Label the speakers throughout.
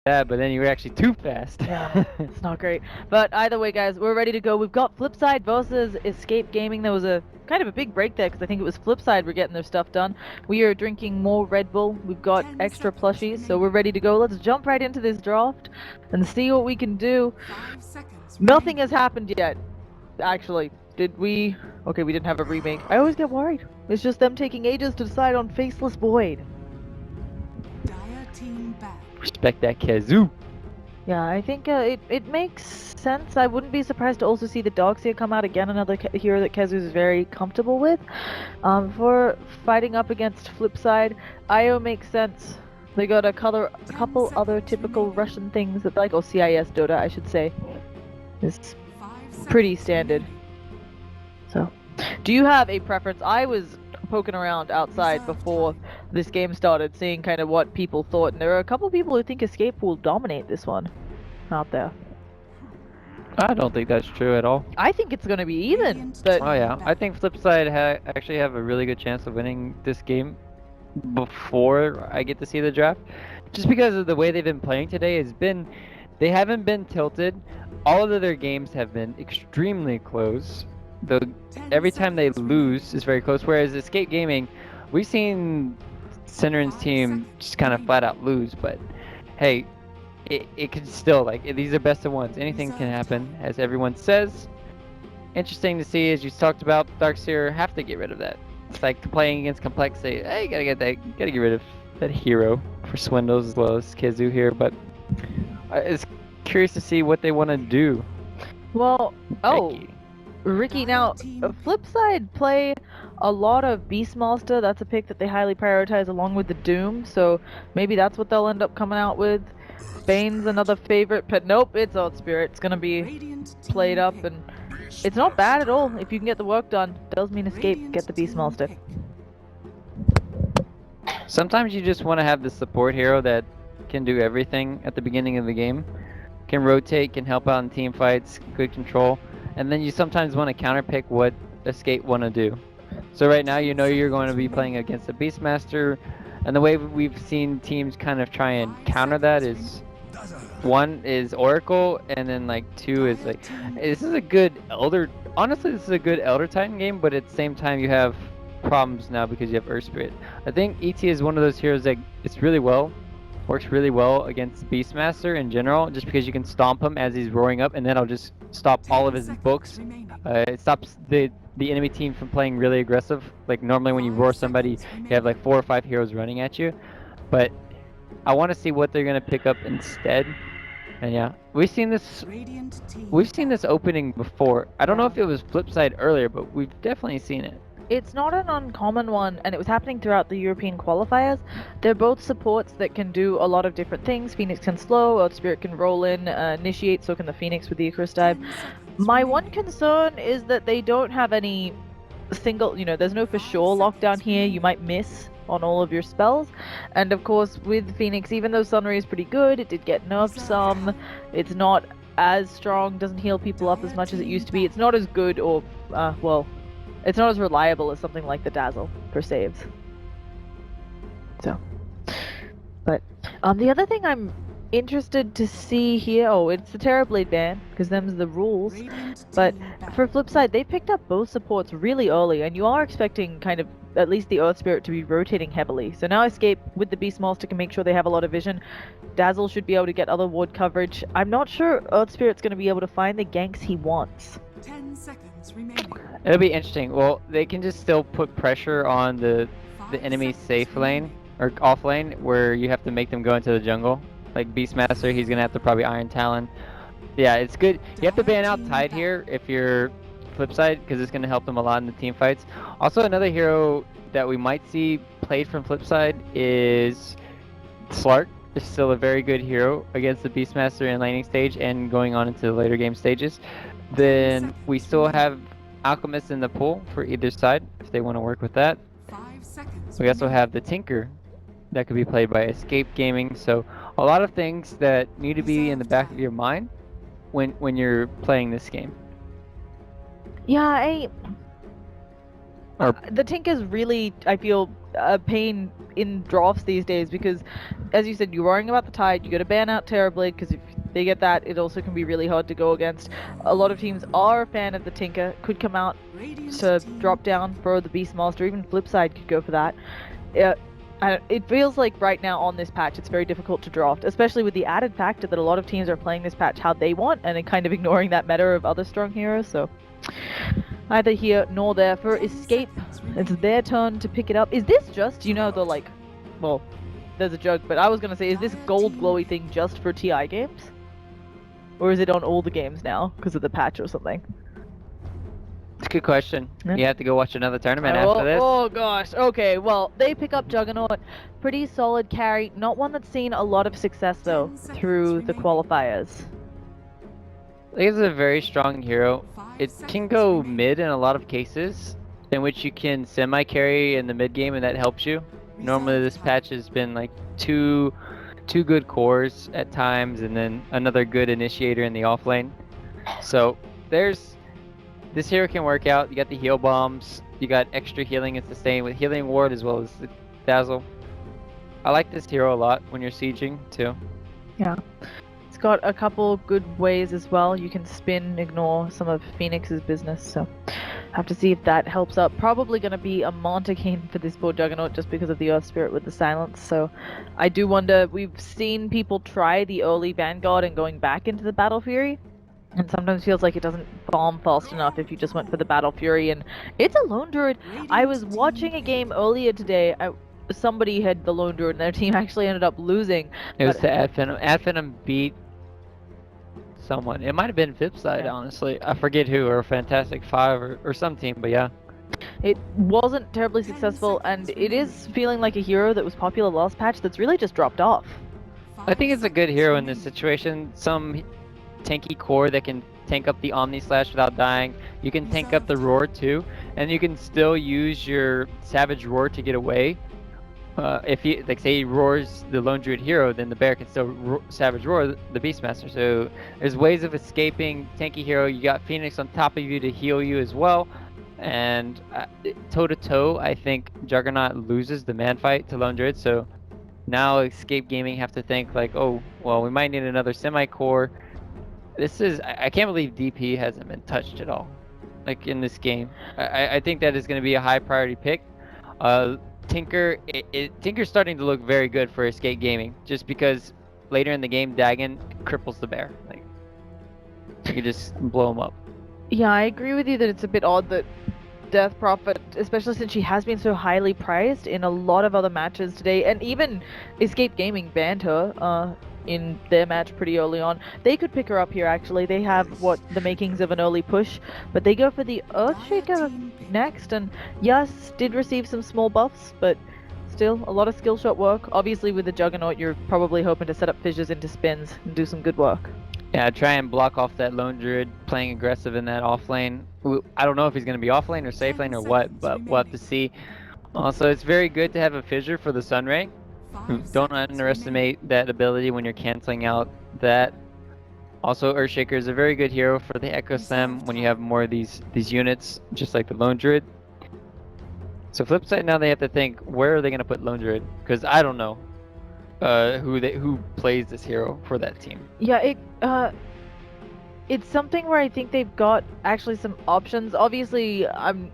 Speaker 1: that, but then you were actually too fast.
Speaker 2: Yeah, it's not great. But either way, guys, we're ready to go. We've got FlipSide versus Escape Gaming. There was a kind of a big break there because I think it was FlipSide were getting their stuff done. We are drinking more Red Bull. We've got extra plushies, so we're ready to go. Let's jump right into this draft and see what we can do. Nothing has happened yet, actually. Did we? Okay, we didn't have a remake. I always get worried. It's just them taking ages to decide on Faceless Void.
Speaker 1: Respect that kazoo.
Speaker 2: Yeah, I think it makes sense. I wouldn't be surprised to also see the Darkseer come out again, another hero that Kezu is very comfortable with. For fighting up against FlipSide, Io makes sense. They got a couple other typical Russian things that like, or CIS Dota, I should say. It's pretty standard. So, do you have a preference? I was poking around outside before this game started, seeing kind of what people thought, and there are a couple people who think Escape will dominate this one out there.
Speaker 1: I don't think that's true at all.
Speaker 2: I think it's going to be even, but...
Speaker 1: Oh yeah, I think FlipSide actually have a really good chance of winning this game before I get to see the draft. Just because of the way they've been playing today they haven't been tilted. All of their games have been extremely close. Every time they lose is very close, whereas Escape Gaming, we've seen Cinerin's team just kind of flat out lose, but hey, it could still, like, these are best of ones. Anything can happen, as everyone says. Interesting to see, as you talked about, Darkseer have to get rid of that. It's like playing against complexity. Hey, gotta get rid of that hero for Swindles as well as Kizu here, but it's curious to see what they want to do.
Speaker 2: Well, Ricky, now, FlipSide play a lot of Beastmaster. That's a pick that they highly prioritize along with the Doom, so maybe that's what they'll end up coming out with. Bane's another favorite, but nope, it's Earth Spirit. It's gonna be played up, and it's not bad at all if you can get the work done. Does mean Escape, get the Beastmaster.
Speaker 1: Sometimes you just want to have the support hero that can do everything at the beginning of the game. Can rotate, can help out in team fights, good control. And then you sometimes want to counterpick what Escape want to do. So right now you know you're going to be playing against a Beastmaster, and the way we've seen teams kind of try and counter that is, one is Oracle, and then like two is like, this is a good Elder, honestly this is a good Elder Titan game, but at the same time you have problems now because you have Earth Spirit. I think ET is one of those heroes that works really well against Beastmaster in general, just because you can stomp him as he's roaring up, and then I'll just stop all of his books. It stops the enemy team from playing really aggressive. Like normally when you roar somebody, you have like 4 or 5 heroes running at you. But I want to see what they're gonna pick up instead. And yeah, we've seen this opening before. I don't know if it was FlipSide earlier, but we've definitely seen it.
Speaker 2: It's not an uncommon one, and it was happening throughout the European qualifiers. They're both supports that can do a lot of different things. Phoenix can slow, Earth Spirit can roll in, initiate, so can the Phoenix with the Icarus dive. My one concern is that they don't have any single, there's no for sure lockdown here. You might miss on all of your spells. And of course, with Phoenix, even though Sunray is pretty good, it did get nerfed some. It's not as strong, doesn't heal people up as much as it used to be. It's not as good or, it's not as reliable as something like the Dazzle for saves. So, but the other thing I'm interested to see here, it's the Terrorblade ban, because them's the rules. But for FlipSide, they picked up both supports really early, and you are expecting kind of at least the Earth Spirit to be rotating heavily. So now Escape with the Beastmaster can make sure they have a lot of vision. Dazzle should be able to get other ward coverage. I'm not sure Earth Spirit's going to be able to find the ganks he wants.
Speaker 3: 10 seconds remaining.
Speaker 1: It'll be interesting. Well, they can just still put pressure on the enemy safe lane or off lane, where you have to make them go into the jungle. Like Beastmaster, he's gonna have to probably Iron Talon. Yeah, it's good. You have to ban out Tide here if you're FlipSide, because it's gonna help them a lot in the team fights. Also, another hero that we might see played from FlipSide is Slark. Is still a very good hero against the Beastmaster in laning stage and going on into the later game stages. Then we still have Alchemist in the pool for either side if they want to work with that.
Speaker 3: 5 seconds.
Speaker 1: We also have the Tinker that could be played by Escape Gaming. So a lot of things that need to be in the back of your mind when you're playing this game.
Speaker 2: Yeah, The Tinker's really, I feel, a pain in drafts these days because, as you said, you're worrying about the Tide. You got to ban out Terrorblade because if they get that, it also can be really hard to go against. A lot of teams are a fan of the Tinker, could come out to drop down for the Beastmaster. Even FlipSide could go for that. It feels like right now on this patch it's very difficult to draft, especially with the added factor that a lot of teams are playing this patch how they want and kind of ignoring that meta of other strong heroes. So neither here nor there for Escape. It's their turn to pick it up. Is this just, you know, the like, well, there's a joke, but I was gonna say, is this gold glowy thing just for TI games? Or is it on all the games now because of the patch or something?
Speaker 1: It's a good question.
Speaker 2: Yeah.
Speaker 1: You have to go watch another tournament after this.
Speaker 2: Oh gosh, okay, well, they pick up Juggernaut. Pretty solid carry. Not one that's seen a lot of success though through the qualifiers.
Speaker 1: I think it's a very strong hero. It can go mid in a lot of cases, in which you can semi-carry in the mid game and that helps you. Normally this patch has been like two good cores at times and then another good initiator in the off lane. So this hero can work out. You got the heal bombs, you got extra healing and sustain with healing ward as well as the dazzle. I like this hero a lot when you're sieging too.
Speaker 2: Yeah. It's got a couple good ways as well. You can spin, ignore some of Phoenix's business, so have to see if that helps up. Probably going to be a Montague for this poor Juggernaut just because of the Earth Spirit with the silence, so I do wonder, we've seen people try the early Vanguard and going back into the Battle Fury, and sometimes feels like it doesn't farm fast enough if you just went for the Battle Fury, and it's a Lone Druid. I was watching a game earlier today, somebody had the Lone Druid and their team actually ended up losing.
Speaker 1: It was the Adphenom. Adphenom beat someone. It might have been FlipSid, honestly. I forget who, or Fantastic Five, or some team, but yeah.
Speaker 2: It wasn't terribly successful, and it is feeling like a hero that was popular last patch that's really just dropped off.
Speaker 1: I think it's a good hero in this situation. Some tanky core that can tank up the Omni Slash without dying. You can tank up the Roar too, and you can still use your Savage Roar to get away. If you, like, say he roars the Lone Druid hero, then the bear can still Savage Roar the Beastmaster. So there's ways of escaping tanky hero. You got Phoenix on top of you to heal you as well. And toe to toe, I think Juggernaut loses the man fight to Lone Druid. So now Escape Gaming have to think like, oh, well, we might need another semi-core. This is, I can't believe DP hasn't been touched at all, like in this game. I think that is going to be a high priority pick. Tinker's starting to look very good for Escape Gaming, just because later in the game, Dagon cripples the bear. Like, you can just blow him up.
Speaker 2: Yeah, I agree with you that it's a bit odd that Death Prophet, especially since she has been so highly prized in a lot of other matches today, and even Escape Gaming banned her in their match pretty early on. They could pick her up here actually. They have the makings of an early push, but they go for the Earthshaker next, and yes, did receive some small buffs, but still a lot of skill shot work. Obviously with the Juggernaut you're probably hoping to set up fissures into spins and do some good work.
Speaker 1: Yeah, try and block off that Lone Druid playing aggressive in that off lane. I don't know if he's going to be off lane or safe lane or what, but we'll have to see. Also, it's very good to have a fissure for the Sunray. Don't underestimate that ability when you're canceling out that. Also, Earthshaker is a very good hero for the Echo Stem when you have more of these units, just like the Lone Druid. So FlipSid, now they have to think, where are they going to put Lone Druid? Because I don't know who plays this hero for that team.
Speaker 2: Yeah, it's something where I think they've got actually some options. Obviously, I'm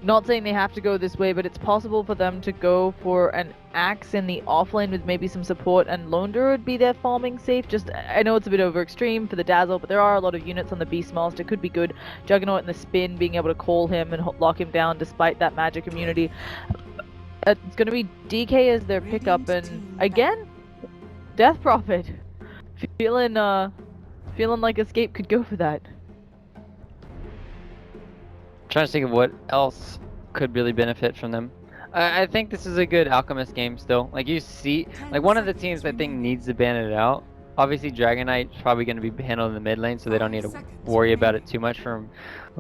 Speaker 2: not saying they have to go this way, but it's possible for them to go for an Axe in the offlane with maybe some support, and Lone Druid be their farming safe. Just, I know it's a bit over extreme for the Dazzle, but there are a lot of units on the Beastmaster. Could be good. Juggernaut in the spin, being able to call him and lock him down despite that magic immunity. It's going to be DK as their pickup, and again, Death Prophet. Feeling like Escape could go for that.
Speaker 1: Trying to think of what else could really benefit from them. I think this is a good Alchemist game still. Like, you see, like, one of the teams I think needs to ban it out. Obviously Dragon Knight's probably going to be handled in the mid lane, so they don't need to worry about it too much for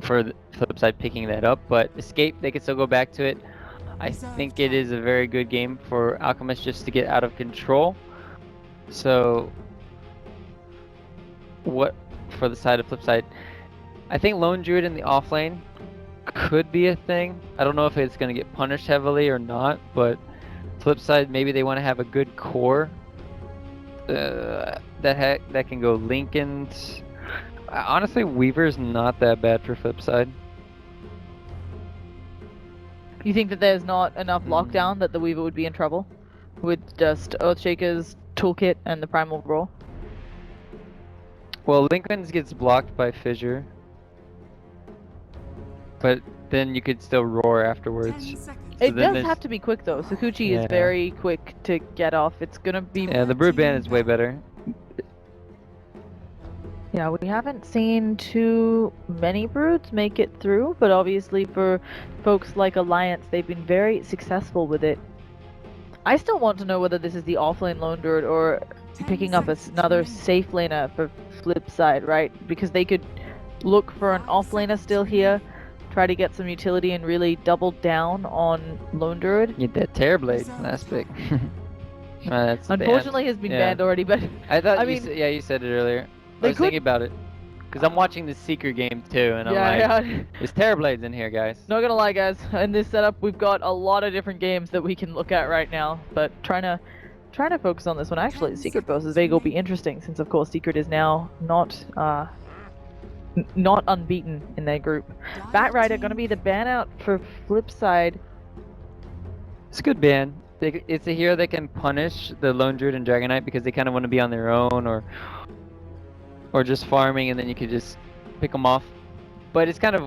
Speaker 1: the FlipSid picking that up. But Escape, they can still go back to it. I think it is a very good game for Alchemist just to get out of control. So what for the side of FlipSid? I think Lone Druid in the off lane could be a thing. I don't know if it's gonna get punished heavily or not, but flip side, maybe they want to have a good core that can go Lincolns. Honestly, Weaver's not that bad for flip side.
Speaker 2: You think that there's not enough lockdown that the Weaver would be in trouble with just Earthshaker's toolkit and the Primal Roar?
Speaker 1: Well, Lincoln's gets blocked by Fissure, but then you could still roar
Speaker 3: 10
Speaker 1: afterwards.
Speaker 3: seconds.
Speaker 2: It
Speaker 1: then
Speaker 2: does
Speaker 1: there's-
Speaker 2: have to be quick though. Sakuchi
Speaker 1: Yeah.
Speaker 2: is very quick to get off. It's gonna be.
Speaker 1: Yeah, the Brood Band is way better.
Speaker 2: Yeah, we haven't seen too many broods make it through, but obviously for folks like Alliance, they've been very successful with it. I still want to know whether this is the offlane lone druid or
Speaker 3: 10
Speaker 2: picking up
Speaker 3: seconds
Speaker 2: another
Speaker 3: remaining.
Speaker 2: safe laner for flip side, right? Because they could look for an offlaner still here, try to get some utility and really double down on lone druid.
Speaker 1: Get that Terrorblade last pick. That's banned.
Speaker 2: Unfortunately, has been
Speaker 1: Yeah.
Speaker 2: banned already, but
Speaker 1: I thought
Speaker 2: I
Speaker 1: you
Speaker 2: mean,
Speaker 1: said, yeah, you said it earlier. I
Speaker 2: they
Speaker 1: was
Speaker 2: could-
Speaker 1: thinking about it. Because I'm watching the Seeker game too, and I'm like,
Speaker 2: yeah.
Speaker 1: there's Terrorblades in here, guys.
Speaker 2: Not gonna lie, guys. In this setup, we've got a lot of different games that we can look at right now, but trying to focus on this one. Actually, Secret versus Vega will be interesting, since of course Secret is now not not unbeaten in their group. Batrider gonna be the ban out for Flipside.
Speaker 1: It's a good ban. It's a hero that can punish the Lone Druid and Dragon Knight because they kind of want to be on their own or just farming, and then you could just pick them off. But it's kind of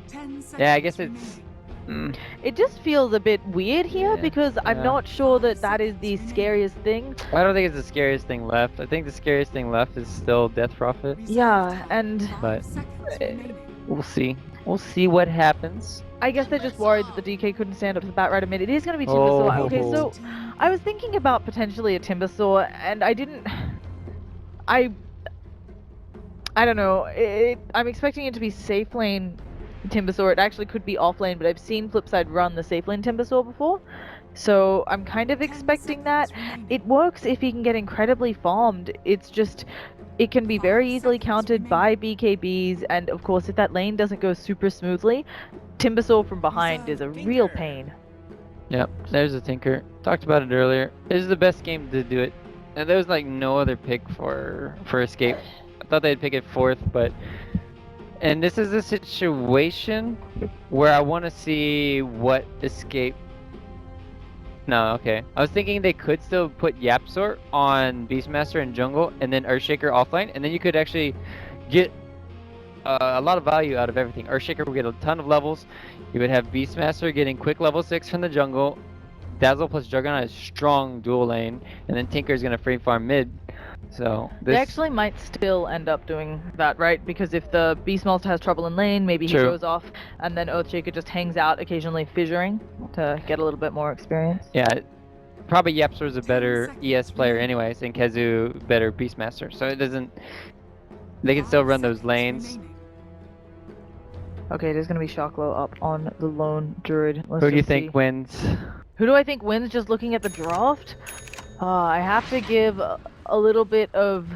Speaker 3: 10 seconds
Speaker 1: yeah, I guess it's.
Speaker 3: remaining.
Speaker 2: It just feels a bit weird here
Speaker 1: Yeah,
Speaker 2: because I'm
Speaker 1: yeah.
Speaker 2: not sure that is the scariest thing.
Speaker 1: I don't think it's the scariest thing left. I think the scariest thing left is still Death Prophet.
Speaker 2: Yeah, and
Speaker 3: 5
Speaker 1: But-
Speaker 3: seconds remaining.
Speaker 1: We'll see. We'll see what happens.
Speaker 2: I guess they're just worried that the DK couldn't stand up to the Batrider mid. It is going to be Timbersaw.
Speaker 1: Oh.
Speaker 2: Okay, so I was thinking about potentially a Timbersaw, and I didn't. I don't know. I'm expecting it to be safe lane Timbersaw. It actually could be off lane, but I've seen Flipside run the safe lane Timbersaw before, so I'm kind of
Speaker 3: 10
Speaker 2: expecting that.
Speaker 3: seconds remaining.
Speaker 2: It works if he can get incredibly farmed. It's just, it can be very easily countered by BKBs, and of course, if that lane doesn't go super smoothly, Timbersaw from behind is a real pain.
Speaker 1: Yep, there's a Tinker. Talked about it earlier. This is the best game to do it. And there was like no other pick for Escape. I thought they'd pick it fourth, but and this is a situation where I want to see what Escape. No, okay. I was thinking they could still put Yapsor on Beastmaster and Jungle, and then Earthshaker offline, and then you could actually get a lot of value out of everything. Earthshaker would get a ton of levels. You would have Beastmaster getting quick level 6 from the jungle. Dazzle plus Juggernaut is strong dual lane, and then Tinker's gonna free farm mid. So this
Speaker 2: They actually might still end up doing that, right? Because if the Beastmaster has trouble in lane, maybe he
Speaker 1: True.
Speaker 2: goes off, and then Earthshaker just hangs out, occasionally fissuring to get a little bit more experience.
Speaker 1: yeah, probably Yapsor's a better ES player anyways, and Kezu better Beastmaster. So it doesn't. They can still
Speaker 3: 5
Speaker 1: run those
Speaker 3: seconds
Speaker 1: lanes.
Speaker 3: remaining.
Speaker 2: Okay, there's gonna be Shocklow up on the lone druid. Let's
Speaker 1: Who do you
Speaker 2: just
Speaker 1: think
Speaker 2: see.
Speaker 1: wins?
Speaker 2: Who do I think wins just looking at the draft? I have to give a little bit of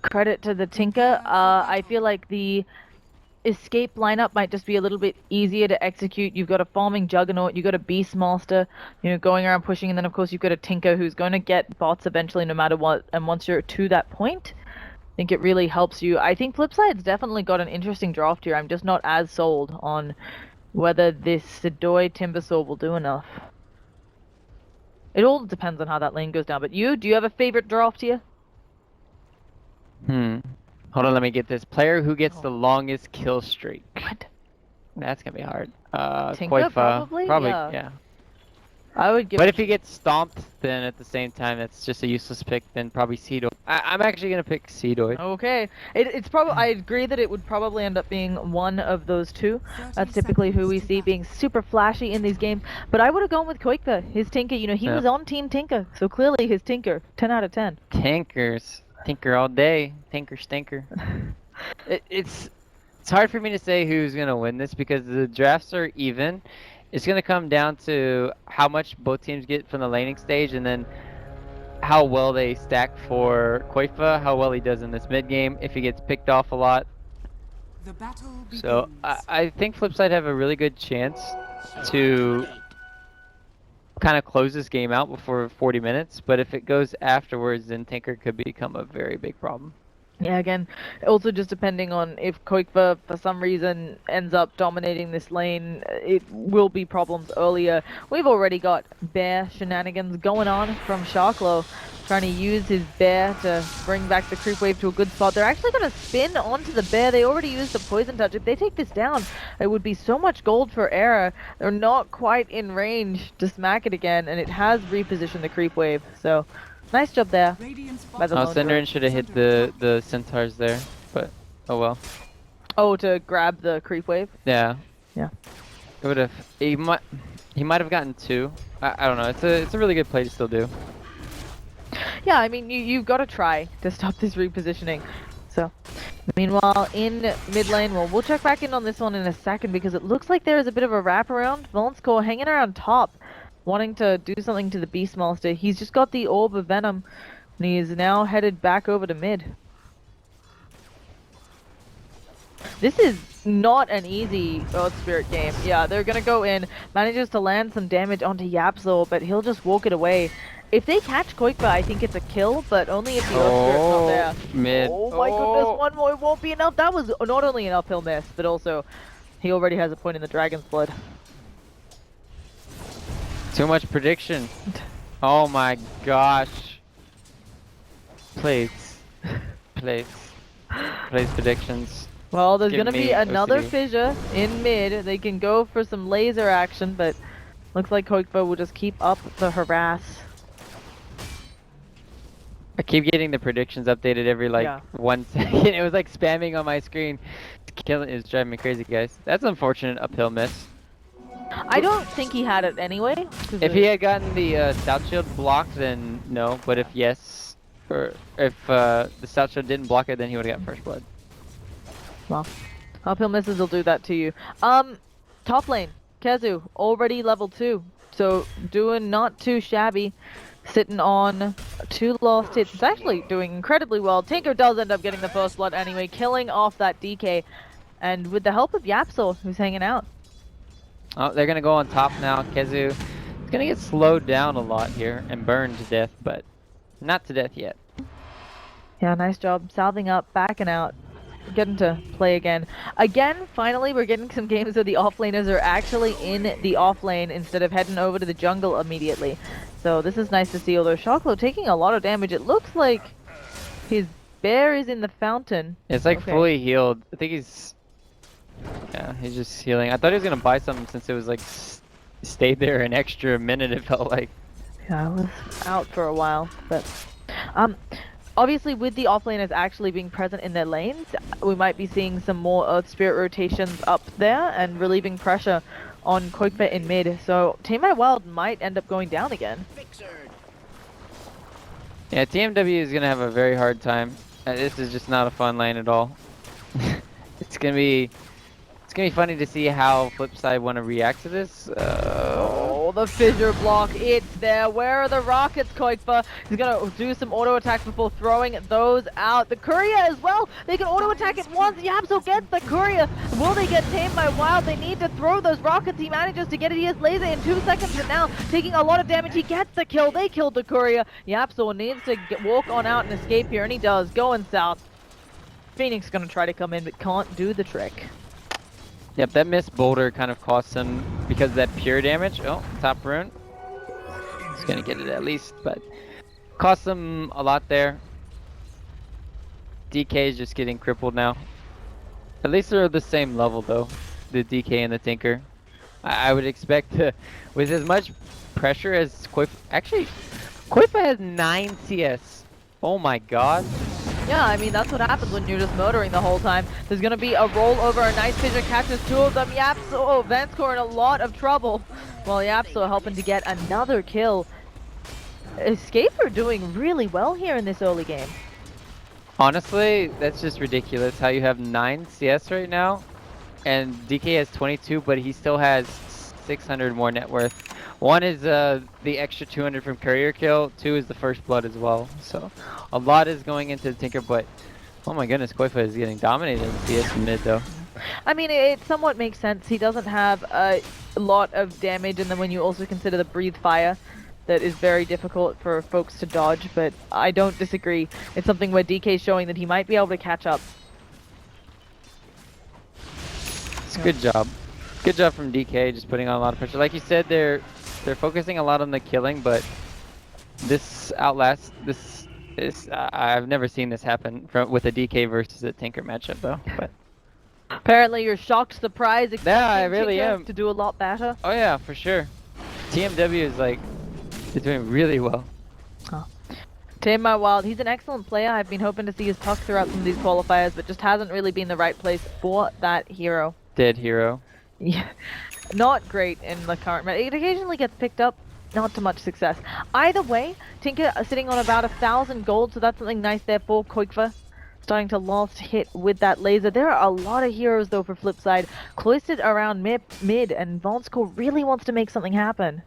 Speaker 2: credit to the Tinker. I feel like the Escape lineup might just be a little bit easier to execute. You've got a farming Juggernaut, you've got a Beastmaster, going around pushing, and then of course you've got a Tinker who's going to get bots eventually no matter what, and once you're to that point, I think it really helps you. I think Flipside's definitely got an interesting draft here. I'm just not as sold on whether this Sidoi Timbersaw will do enough. It all depends on how that lane goes down. But do you have a favorite draft here?
Speaker 1: Hold on, let me get this. Player who gets the longest kill streak.
Speaker 2: What?
Speaker 1: That's gonna be hard.
Speaker 2: Tinker,
Speaker 1: Koifa,
Speaker 2: probably?
Speaker 1: yeah.
Speaker 2: Yeah. I would give.
Speaker 1: But if he gets stomped, then at the same time, that's just a useless pick. Then probably Seedoy. I'm actually gonna pick Seedoy.
Speaker 2: Okay, it's probably. I agree that it would probably end up being one of those two.
Speaker 3: 30
Speaker 2: That's typically who we
Speaker 3: seconds to
Speaker 2: see
Speaker 3: go.
Speaker 2: being super flashy in these games. But I would have gone with Koikva, his Tinker. He
Speaker 1: Yeah.
Speaker 2: was on Team Tinker, so clearly his Tinker, 10 out of 10.
Speaker 1: Tankers. Tinker all day. Tinker stinker. It's hard for me to say who's gonna win this because the drafts are even. It's gonna come down to how much both teams get from the laning stage, and then how well they stack for Koifa, how well he does in this mid game, if he gets picked off a lot.
Speaker 3: The battle begins.
Speaker 1: So I think FlipSid have a really good chance to kind of close this game out before 40 minutes, but if it goes afterwards, then Tinker could become a very big problem.
Speaker 2: Yeah, again, also just depending on if Koikva for some reason ends up dominating this lane, it will be problems earlier. We've already got bear shenanigans going on from Sharklo, trying to use his bear to bring back the creep wave to a good spot. They're actually going to spin onto the bear. They already used the poison touch. If they take this down, it would be so much gold for Era. They're not quite in range to smack it again, and it has repositioned the creep wave. So nice job there. By the lone
Speaker 1: Cinderin
Speaker 2: drone.
Speaker 1: should have hit the centaurs there, but oh well.
Speaker 2: Oh, to grab the creep wave?
Speaker 1: Yeah.
Speaker 2: Yeah.
Speaker 1: It would have. He might have gotten 2. I don't know. It's a really good play to still do.
Speaker 2: Yeah, I mean, you've got to try to stop this repositioning. So, meanwhile, in mid lane, well, we'll check back in on this one in a second because it looks like there is a bit of a wraparound. Volenscore hanging around top, wanting to do something to the Beast Monster. He's just got the Orb of Venom, and he is now headed back over to mid. This is not an easy Earth Spirit game. Yeah, they're gonna go in, manages to land some damage onto Yapzor, but he'll just walk it away. If they catch Koikva, I think it's a kill, but only if the Earth Spirit's not there.
Speaker 1: Mid.
Speaker 2: Oh my goodness, one more won't be enough. That was not only an uphill miss, but also he already has a point in the Dragon's Blood.
Speaker 1: Too much prediction. Oh my gosh. Please. Please. Please predictions.
Speaker 2: Well, there's
Speaker 1: Give
Speaker 2: gonna
Speaker 1: me
Speaker 2: be another
Speaker 1: OCD.
Speaker 2: fissure in mid. They can go for some laser action, but looks like Koikva will just keep up the harass.
Speaker 1: I keep getting the predictions updated every like
Speaker 2: Yeah.
Speaker 1: 1 second. It was like spamming on my screen. It's driving me crazy, guys. That's an unfortunate uphill miss.
Speaker 2: I don't think he had it anyway. 'cause
Speaker 1: If he had gotten the Stout Shield blocked, then no. But if yes, or if the Stout Shield didn't block it, then he would have got first blood.
Speaker 2: Well, uphill misses will do that to you. Top lane, Kezu, already level 2. So doing not too shabby. Sitting on 2 lost hits. It's actually doing incredibly well. Tinker does end up getting the first blood anyway, killing off that DK. And with the help of Yapzor, who's hanging out.
Speaker 1: Oh, they're gonna go on top now. Kezu is gonna get slowed down a lot here and burned to death, but not to death yet.
Speaker 2: Yeah, nice job. Salving up, backing out. Getting to play again. Again, finally, we're getting some games where the offlaners are actually in the offlane instead of heading over to the jungle immediately. So this is nice to see, although Sharklo taking a lot of damage. It looks like his bear is in the fountain.
Speaker 1: It's like
Speaker 2: Okay.
Speaker 1: fully healed. I think he's... Yeah, he's just healing. I thought he was gonna buy something since it was like stayed there an extra minute, it felt like.
Speaker 2: Yeah, I was out for a while, but obviously with the offlaners actually being present in their lanes, we might be seeing some more Earth Spirit rotations up there and relieving pressure on Koikva in mid. So Team Wild might end up going down again.
Speaker 1: Yeah, TMW is gonna have a very hard time. This is just not a fun lane at all. It's gonna be funny to see how FlipSid want to react to this.
Speaker 2: Oh, the fissure block, it's there. Where are the rockets, Koikva? He's gonna do some auto attacks before throwing those out. The courier as well, they can auto attack it once. Yapzor gets the courier. Will they get tamed by Wild? They need to throw those rockets. He manages to get it. He has laser in 2 seconds, and now taking a lot of damage. He gets the kill. They killed the courier. Yapzor needs to walk on out and escape here, and he does. Going south. Phoenix gonna try to come in, but can't do the trick.
Speaker 1: Yep, that missed boulder kind of cost him because of that pure damage. Oh, top rune. He's gonna get it at least, but cost him a lot there. DK is just getting crippled now. At least they're the same level though, the DK and the Tinker. I would expect to, with as much pressure as Quif. Actually, Quifa has 9 CS. Oh my god.
Speaker 2: Yeah, I mean, that's what happens when you're just motoring the whole time. There's going to be a rollover, a nice fissure catches 2 of them. Yapzor, Vanscore in a lot of trouble. While Yapzor helping to get another kill. Escaper doing really well here in this early game.
Speaker 1: Honestly, that's just ridiculous how you have 9 CS right now, and DK has 22, but he still has 600 more net worth. 1 is the extra 200 from courier kill, 2 is the first blood as well. So a lot is going into the Tinker, but Oh my goodness, Qualifier is getting dominated in CS mid though.
Speaker 2: I mean, it somewhat makes sense. He doesn't have a lot of damage, and then when you also consider the breathe fire, that is very difficult for folks to dodge, but I don't disagree. It's something where DK is showing that he might be able to catch up.
Speaker 1: It's a good job. Good job from DK, just putting on a lot of pressure. Like you said, they're focusing a lot on the killing, but this Outlast, this is I've never seen this happen with a DK versus a Tinker matchup though. But
Speaker 2: Apparently you're shocked, surprised, expecting
Speaker 1: yeah, I really
Speaker 2: Tinker
Speaker 1: am
Speaker 2: to do a lot better.
Speaker 1: Oh yeah, for sure. TMW is like, they're doing really well.
Speaker 2: Tame My Wild, he's an excellent player. I've been hoping to see his tuck throughout some of these qualifiers, but just hasn't really been the right place for that hero.
Speaker 1: Dead hero.
Speaker 2: Yeah, not great in the current meta. It occasionally gets picked up, not to much success. Either way, Tinker sitting on about 1,000 gold, so that's something nice there for Qualifier. Starting to last hit with that laser. There are a lot of heroes though for FlipSid, cloistered around mid, and Vonskoll really wants to make something happen.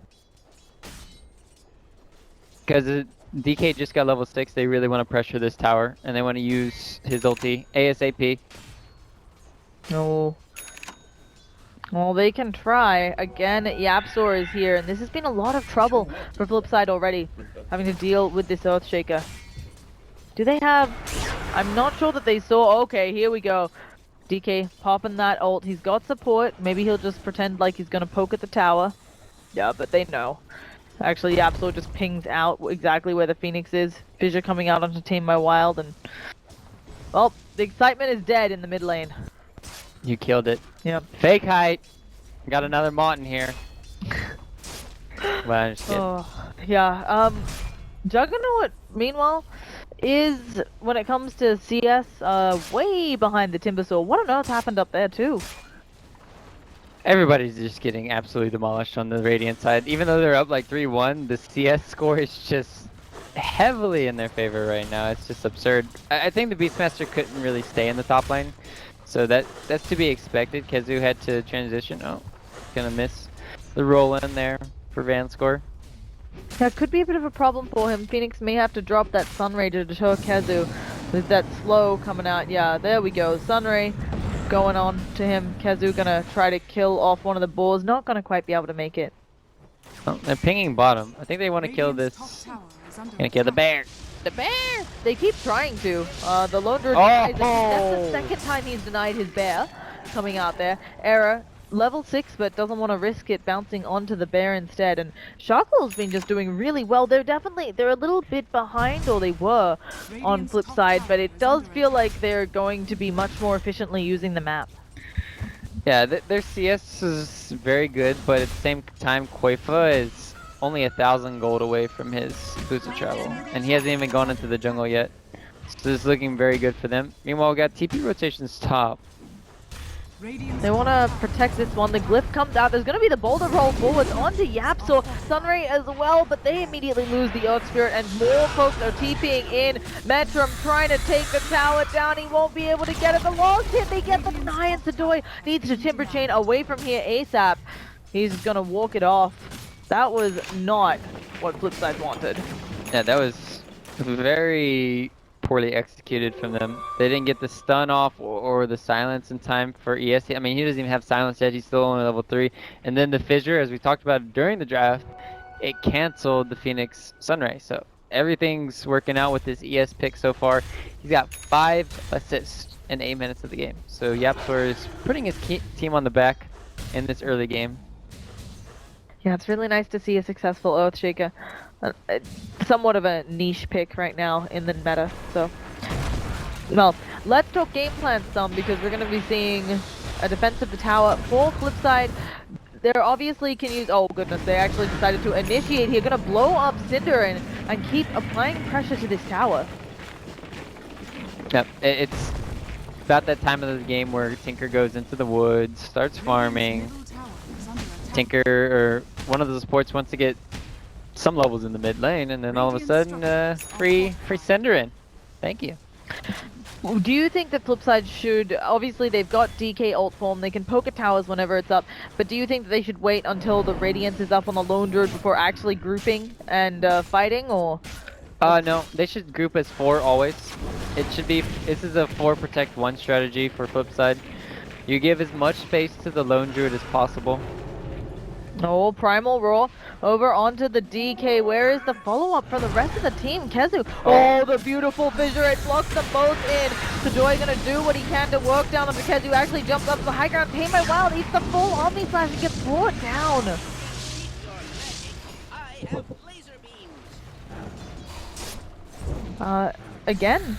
Speaker 1: Because DK just got level 6, they really want to pressure this tower, and they want to use his ulti ASAP.
Speaker 2: No. Well, they can try. Again, Yapsor is here, and this has been a lot of trouble for FlipSid already, having to deal with this Earthshaker. Do they have... I'm not sure that they saw... Okay, here we go. DK popping that ult. He's got support. Maybe he'll just pretend like he's gonna poke at the tower. Yeah, but they know. Actually, Yapsor just pings out exactly where the Phoenix is. Fissure coming out onto Tame My Wild, and... Well, the excitement is dead in the mid lane.
Speaker 1: You killed it.
Speaker 2: Yep.
Speaker 1: Fake height. Got another Mott in here. Well, I'm just kidding.
Speaker 2: Oh, yeah. Juggernaut, meanwhile, is, when it comes to CS, way behind the Timbersaw. What on earth happened up there, too?
Speaker 1: Everybody's just getting absolutely demolished on the Radiant side. Even though they're up like 3-1, the CS score is just heavily in their favor right now. It's just absurd. I think the Beastmaster couldn't really stay in the top lane. So that's to be expected. Kezu had to transition. Oh, gonna miss the roll in there for Vanscore.
Speaker 2: That could be a bit of a problem for him. Phoenix may have to drop that Sunray to deter Kezu with that slow coming out. Yeah, there we go. Sunray going on to him. Kezu gonna try to kill off one of the boars. Not gonna quite be able to make it.
Speaker 1: Oh, they're pinging bottom. I think they want to kill this. Gonna kill the bear.
Speaker 2: The bear! They keep trying to. The Lone Druid
Speaker 1: Oh!
Speaker 2: denies it. That's the second time he's denied his bear coming out there. Error. Level 6, but doesn't want to risk it bouncing onto the bear instead. And Sharkle's been just doing really well. They're a little bit behind, or they were, on FlipSid, but it does feel like they're going to be much more efficiently using the map.
Speaker 1: Yeah, their CS is very good, but at the same time, Quaifa is only 1,000 gold away from his boost of travel, and he hasn't even gone into the jungle yet. So this is looking very good for them. Meanwhile, we got TP rotations top.
Speaker 2: They want to protect this one. The glyph comes out. There's going to be the boulder roll forwards onto Yapsor. Sunray as well, but they immediately lose the Earth Spirit, and more folks are TPing in. Metrum trying to take the tower down. He won't be able to get it. The last hit, they get the deny, and Sadoy needs to Timber Chain away from here ASAP. He's going to walk it off. That was not what FlipSid wanted.
Speaker 1: Yeah, that was very poorly executed from them. They didn't get the stun off or the silence in time for ESC. I mean, he doesn't even have silence yet. He's still only level 3. And then the fissure, as we talked about during the draft, it canceled the Phoenix Sunray. So everything's working out with this ES pick so far. He's got 5 assists in 8 minutes of the game. So Yapsor is putting his team on the back in this early game.
Speaker 2: Yeah, it's really nice to see a successful Earthshaker. Somewhat of a niche pick right now in the meta, so... Well, let's talk game plan some, because we're going to be seeing a defense of the tower for FlipSid. They obviously can use... Oh goodness, they actually decided to initiate here. Going to blow up Cinder and keep applying pressure to this tower.
Speaker 1: Yep, it's about that time of the game where Tinker goes into the woods, starts farming. Tinker, or one of the supports, wants to get some levels in the mid lane, and then all of a sudden, free Cinder in. Thank you.
Speaker 2: Do you think that FlipSid should, obviously they've got DK ult form, they can poke at towers whenever it's up, but do you think that they should wait until the Radiance is up on the Lone Druid before actually grouping and fighting, or?
Speaker 1: No, they should group as 4 always. It should be, this is a 4 protect 1 strategy for FlipSid. You give as much space to the lone druid as possible.
Speaker 2: Oh, Primal Roar over onto the DK. Where is the follow-up for the rest of the team? Kezu. Oh, the beautiful fissure. It blocks them both in. Sajoy gonna do what he can to work down on the Kezu. Actually jumps up to the high ground. Pain by Wild eats the full Omni Slash and gets brought down. Again.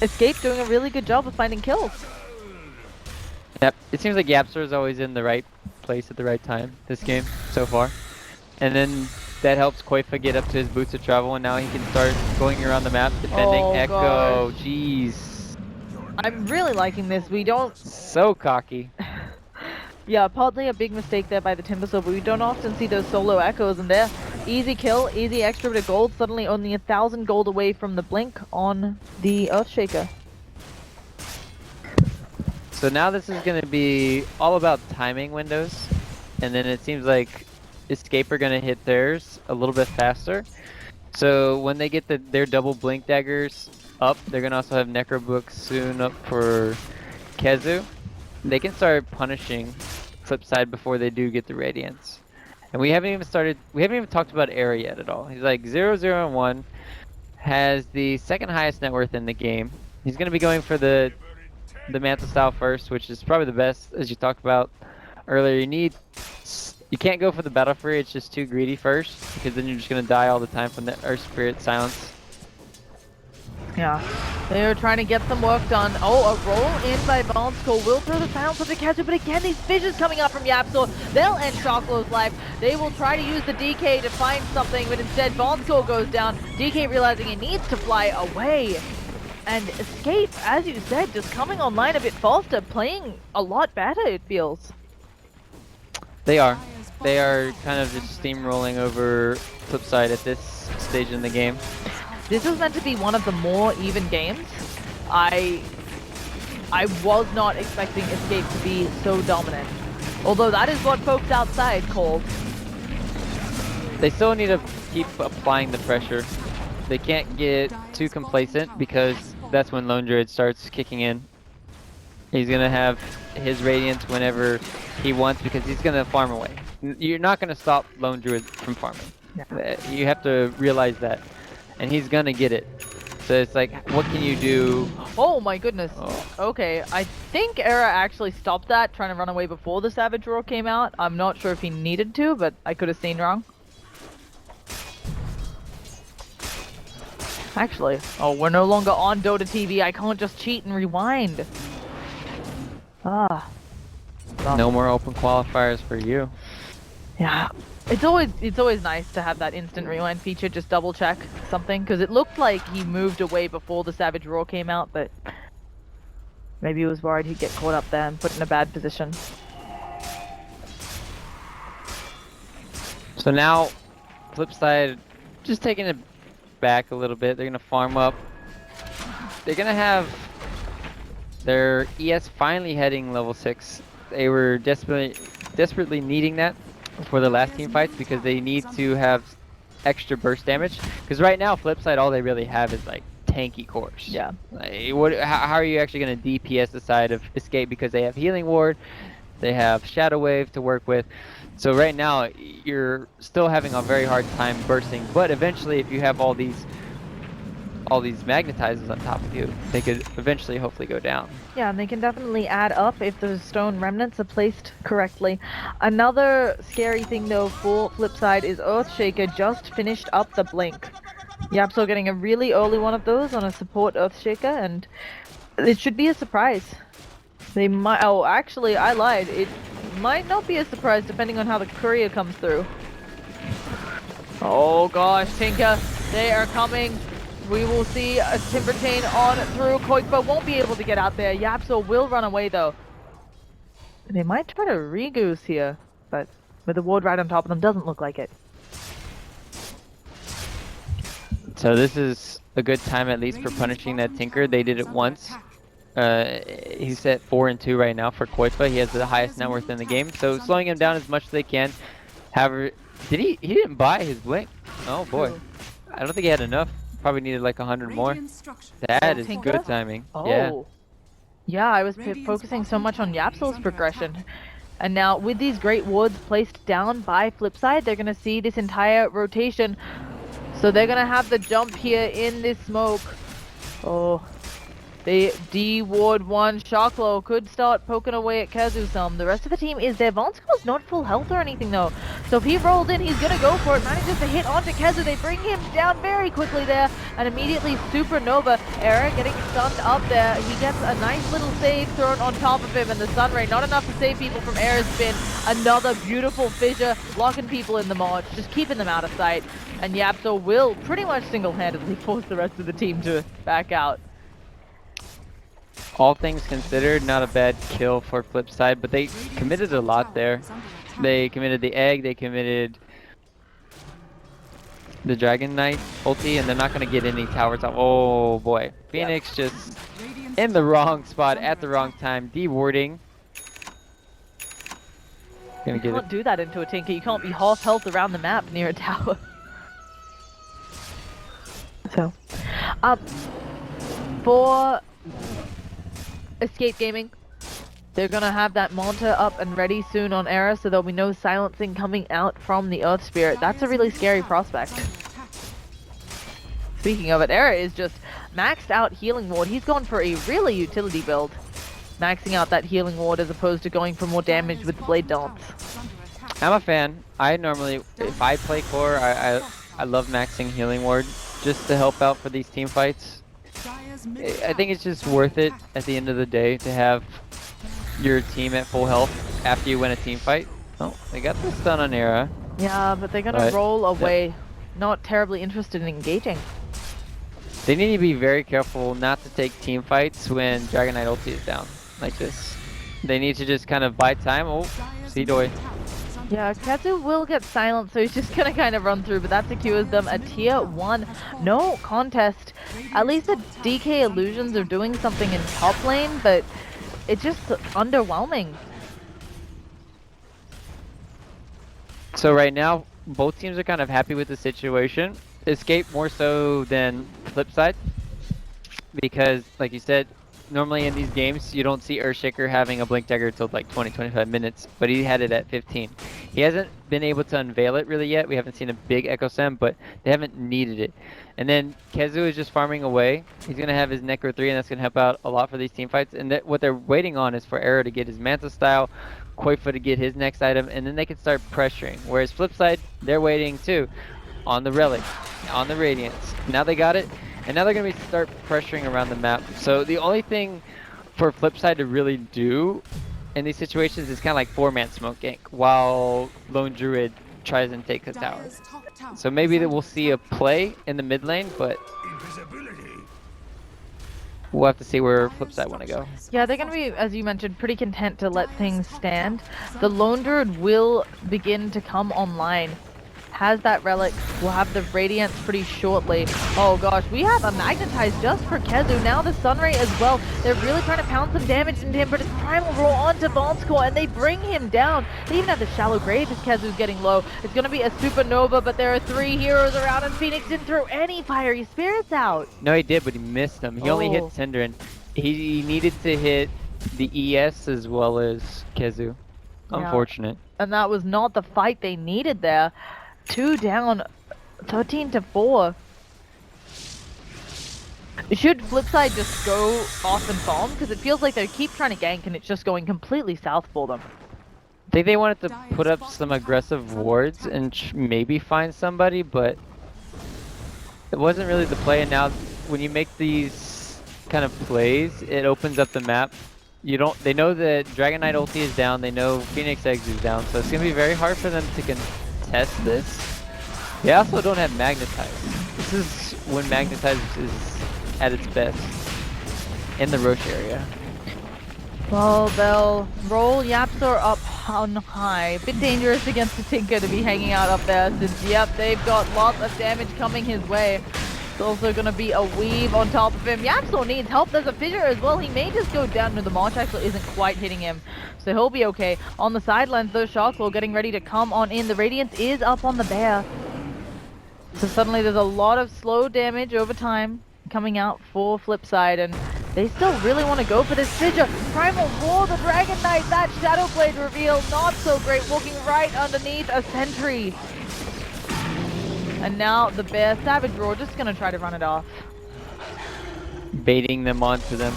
Speaker 2: Escape doing a really good job of finding kills.
Speaker 1: Yep, it seems like Yapster is always in the right place at the right time this game so far. And then that helps Qualifier get up to his boots of travel, and now he can start going around the map defending Echo.
Speaker 2: Gosh.
Speaker 1: Jeez.
Speaker 2: I'm really liking this. We don't...
Speaker 1: So cocky.
Speaker 2: Yeah, partly a big mistake there by the Timbersaw, but we don't often see those solo Echoes, and there, easy kill, easy extra bit of gold, suddenly only 1,000 gold away from the blink on the Earthshaker.
Speaker 1: So now this is going to be all about timing windows, and then it seems like Escape are going to hit theirs a little bit faster. So when they get their double blink daggers up, they're going to also have Necro Books soon up for Kezu. They can start punishing FlipSid before they do get the Radiance. And we haven't even talked about Era yet at all. He's like 0, 0, and 1, has the second highest net worth in the game. He's going to be going for the Mantle style first, which is probably the best, as you talked about earlier. You can't go for the Battle Fury, it's just too greedy first, because then you're just going to die all the time from the Earth Spirit Silence.
Speaker 2: Yeah, they're trying to get some work done. Oh, a roll in by Valensco will throw the silence of the catcher, but again, these visions coming up from Yapsor. They'll end Chocolow's life. They will try to use the DK to find something, but instead Valensco goes down. DK realizing he needs to fly away. And Escape, as you said, just coming online a bit faster, playing a lot better, it feels.
Speaker 1: They are. They are kind of just steamrolling over FlipSid at this stage in the game.
Speaker 2: This was meant to be one of the more even games. I was not expecting Escape to be so dominant. Although that is what folks outside called.
Speaker 1: They still need to keep applying the pressure. They can't get too complacent, because that's when Lone Druid starts kicking in. He's gonna have his Radiance whenever he wants, because he's gonna farm away. You're not gonna stop Lone Druid from farming.
Speaker 2: Yeah.
Speaker 1: You have to realize that. And he's gonna get it. So it's like, what can you do?
Speaker 2: Oh my goodness.
Speaker 1: Oh.
Speaker 2: Okay, I think Era actually stopped that, trying to run away before the Savage Roar came out. I'm not sure if he needed to, but I could have seen wrong. Actually, oh, we're no longer on Dota TV. I can't just cheat and rewind. Ah.
Speaker 1: No more open qualifiers for you.
Speaker 2: Yeah. It's always nice to have that instant rewind feature, just double check something, because it looked like he moved away before the Savage Roar came out, but maybe he was worried he'd get caught up there and put in a bad position.
Speaker 1: So now, FlipSid, just taking it back a little bit. They're gonna farm up. They're gonna have their ES finally heading level 6. They were desperately needing that for the last team fights, because they need to have extra burst damage. Because right now, FlipSid, all they really have is like tanky cores.
Speaker 2: Yeah.
Speaker 1: Like, how are you actually gonna DPS the side of Escape, because they have Healing Ward, they have Shadow Wave to work with. So right now, you're still having a very hard time bursting, but eventually, if you have all these magnetizers on top of you, they could eventually hopefully go down.
Speaker 2: Yeah, and they can definitely add up if the stone remnants are placed correctly. Another scary thing though for FlipSid is Earthshaker just finished up the blink. Yapso getting a really early one of those on a support Earthshaker, and it should be a surprise. They might, oh actually I lied, it might not be a surprise depending on how the courier comes through. Oh gosh, Tinker, they are coming. We will see a Timber Chain on through. Koikba won't be able to get out there. Yapso will run away though. They might try to re-goose here, but with the ward right on top of them, doesn't look like it.
Speaker 1: So this is a good time at least for punishing that Tinker. They did it once. He's at 4 and 2 right now for Koikba. He has the highest net worth in the game, so slowing him down as much as they can. However, he didn't buy his blink. Oh boy. I don't think he had enough. Probably needed like 100 more.
Speaker 3: Radiant structures.
Speaker 1: That
Speaker 2: Oh,
Speaker 1: is
Speaker 2: Tinker?
Speaker 1: good timing.
Speaker 2: Oh.
Speaker 1: Yeah.
Speaker 2: Yeah, I was
Speaker 3: Radiant's
Speaker 2: focusing so
Speaker 3: bottom
Speaker 2: much on
Speaker 3: tower is
Speaker 2: Yapsol's
Speaker 3: under
Speaker 2: progression.
Speaker 3: attack.
Speaker 2: And now with these great wards placed down by FlipSide, they're going to see this entire rotation. So they're going to have the jump here in this smoke. Oh, the D Ward 1 Shocklow could start poking away at Kazu some. The rest of the team is there. Vonsko's not full health or anything though. So if he rolls in, he's gonna go for it. Manages to hit onto Kazu. They bring him down very quickly there. And immediately Supernova Era getting stunned up there. He gets a nice little save thrown on top of him, and the Sunray not enough to save people from Era's spin. Another beautiful fissure, locking people in the march, just keeping them out of sight. And Yapso will pretty much single-handedly force the rest of the team to back out.
Speaker 1: All things considered, not a bad kill for FlipSide, but they committed a lot there. They committed the egg, they committed the Dragon Knight ulti, and they're not going to get any towers off. Oh boy. Phoenix just in the wrong spot at the wrong time, dewarding. Gonna
Speaker 2: You
Speaker 1: get
Speaker 2: can't
Speaker 1: it.
Speaker 2: do that into a Tinker. You can't be half health around the map near a tower. So, for Escape Gaming, they're gonna have that monitor up and ready soon on Era, so there'll be no silencing coming out from the Earth Spirit. That's a really scary prospect. Speaking of it, Era is just maxed out healing ward. He's gone for a really utility build, maxing out that healing ward as opposed to going for more damage with Blade Dance.
Speaker 1: I'm a fan. I normally, if I play core, I love maxing healing ward just to help out for these team fights. I think it's just worth it at the end of the day to have your team at full health after you win a team fight. Oh, they got the stun on Era.
Speaker 2: Yeah, but they're gonna roll away. Not terribly interested in engaging.
Speaker 1: They need to be very careful not to take team fights when Dragon Knight ulti is down like this. They need to just kind of buy time. Oh, Seadoy.
Speaker 2: Yeah, Kazu will get silenced, so he's just gonna kind of run through, but that secures them a tier 1. No contest. At least the DK Illusions are doing something in top lane, but it's just underwhelming.
Speaker 1: So right now, both teams are kind of happy with the situation. Escape more so than FlipSide, because like you said, normally in these games you don't see Earthshaker having a Blink Dagger till like 20-25 minutes, but he had it at 15. He hasn't been able to unveil it really yet. We haven't seen a big Echo Slam, but they haven't needed it. And then Kezu is just farming away. He's gonna have his Necro 3, and that's gonna help out a lot for these team fights. And what they're waiting on is for Arrow to get his Manta style, Koifa to get his next item, and then they can start pressuring. Whereas FlipSide, they're waiting too on the Relic, on the Radiance. Now they got it, and now they're gonna start pressuring around the map. So the only thing for FlipSide to really do in these situations is kind of like 4-man smoke gank, while Lone Druid tries and takes a tower. So maybe that we'll see a play in the mid lane, but we'll have to see where FlipSide want to go.
Speaker 2: Yeah, they're gonna be, as you mentioned, pretty content to let things stand. The Lone Druid will begin to come online. Has that relic, we'll have the Radiance pretty shortly. Oh gosh, we have a Magnetize just for Kezu. Now the Sunray as well. They're really trying to pound some damage into him, but it's Primal Roll onto Vonskor, and they bring him down. They even have the Shallow Grave as Kezu's getting low. It's gonna be a Supernova, but there are 3 heroes around, and Phoenix didn't throw any Fiery Spirits out.
Speaker 1: No, he did, but he missed them. He only hit Cinder, and he needed to hit the ES as well as Kezu. Unfortunate.
Speaker 2: And that was not the fight they needed there. 2 down, 13-4. Should FlipSide just go off and bomb? Because it feels like they keep trying to gank and it's just going completely south for them.
Speaker 1: I think they wanted to put up some aggressive wards and maybe find somebody, but it wasn't really the play. And now when you make these kind of plays, it opens up the map. They know that Dragon Knight ulti is down, they know Phoenix Eggs is down, so it's gonna be very hard for them to contest this. They also don't have Magnetize. This is when Magnetize is at its best in the Roche area.
Speaker 2: Well, they'll roll Yapsor up on high. Bit dangerous against the Tinker to be hanging out up there since, yep, they've got lots of damage coming his way. It's also going to be a weave on top of him. Yapsor needs help. There's a fissure as well. He may just go down to the March. Actually isn't quite hitting him, so he'll be okay. On the sidelines, though, Sharkwell getting ready to come on in. The Radiance is up on the Bear. So suddenly there's a lot of slow damage over time coming out for FlipSid, and they still really want to go for this Fissure. Primal Roar, the Dragon Knight, that Shadow Blade reveal, not so great, walking right underneath a sentry. And now the Bear Savage Roar just gonna try to run it off.
Speaker 1: Baiting them onto them.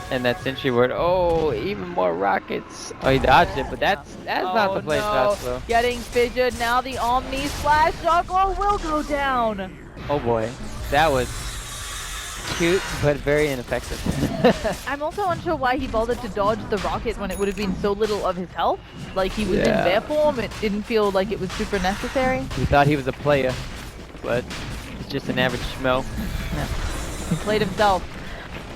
Speaker 1: And that sentry ward. Oh, even more rockets. Oh, he dodged it, but that's not the place that's slow.
Speaker 2: Getting fissured. Now the Omni Slash Shockglow will go down.
Speaker 1: Oh boy, that was cute, but very ineffective.
Speaker 2: I'm also unsure why he bothered to dodge the rocket when it would have been so little of his health. Like he was in bear form, it didn't feel like it was super necessary.
Speaker 1: He thought he was a player, but he's just an average schmo.
Speaker 2: Yeah. He played himself.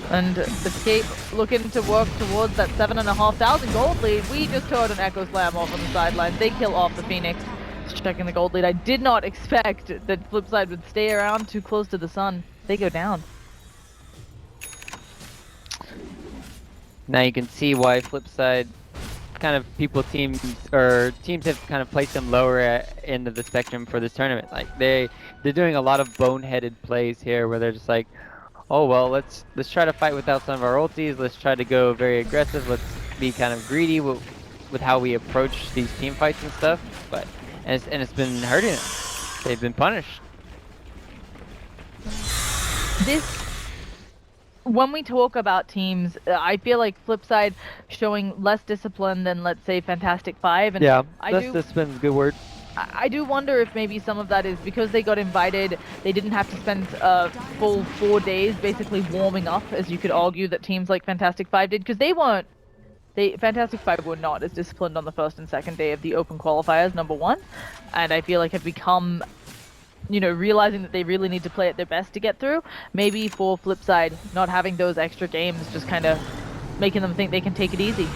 Speaker 2: And Escape looking to work towards that 7,500 gold lead. We just turned an Echo Slam off on the sidelines. They kill off the Phoenix. Just checking the gold lead. I did not expect that FlipSid would stay around too close to the sun. They go down.
Speaker 1: Now you can see why FlipSid kind of teams have kind of placed them lower end of the spectrum for this tournament. Like they're doing a lot of boneheaded plays here where they're just like, oh well, let's try to fight without some of our ultis. Let's try to go very aggressive. Let's be kind of greedy with how we approach these team fights and stuff. But and it's been hurting them. They've been punished.
Speaker 2: When we talk about teams, I feel like FlipSid showing less discipline than, let's say, Fantastic Five. And
Speaker 1: yeah, discipline's a good word.
Speaker 2: I do wonder if maybe some of that is because they got invited, they didn't have to spend a full 4 days basically warming up, as you could argue that teams like Fantastic Five did, because Fantastic Five were not as disciplined on the first and second day of the open qualifiers, number one, and I feel like have become, realizing that they really need to play at their best to get through. Maybe for FlipSid, not having those extra games just kind of making them think they can take it easy.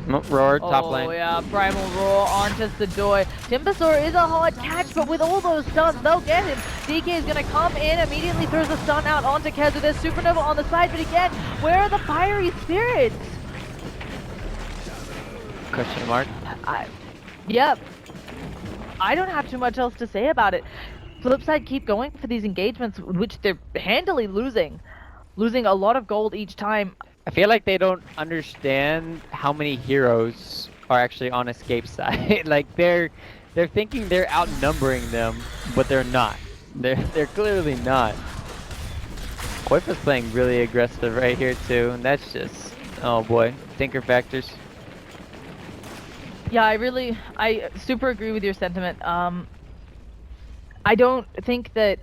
Speaker 1: Roar, top lane.
Speaker 2: Oh yeah, Primal Roar onto Sadoy. Timbersaur is a hard catch, but with all those stuns, they'll get him. DK is going to come in, immediately throws a stun out onto Keza. There's Supernova on the side, but again, where are the fiery spirits?
Speaker 1: Question mark.
Speaker 2: Yep. I don't have too much else to say about it. FlipSid keep going for these engagements, which they're handily losing a lot of gold each time.
Speaker 1: I feel like they don't understand how many heroes are actually on Escape's side. Like they're thinking they're outnumbering them, but they're not. They're clearly not. Qualifier playing really aggressive right here too, and that's just, oh boy, thinker factors.
Speaker 2: Yeah, I super agree with your sentiment. I don't think that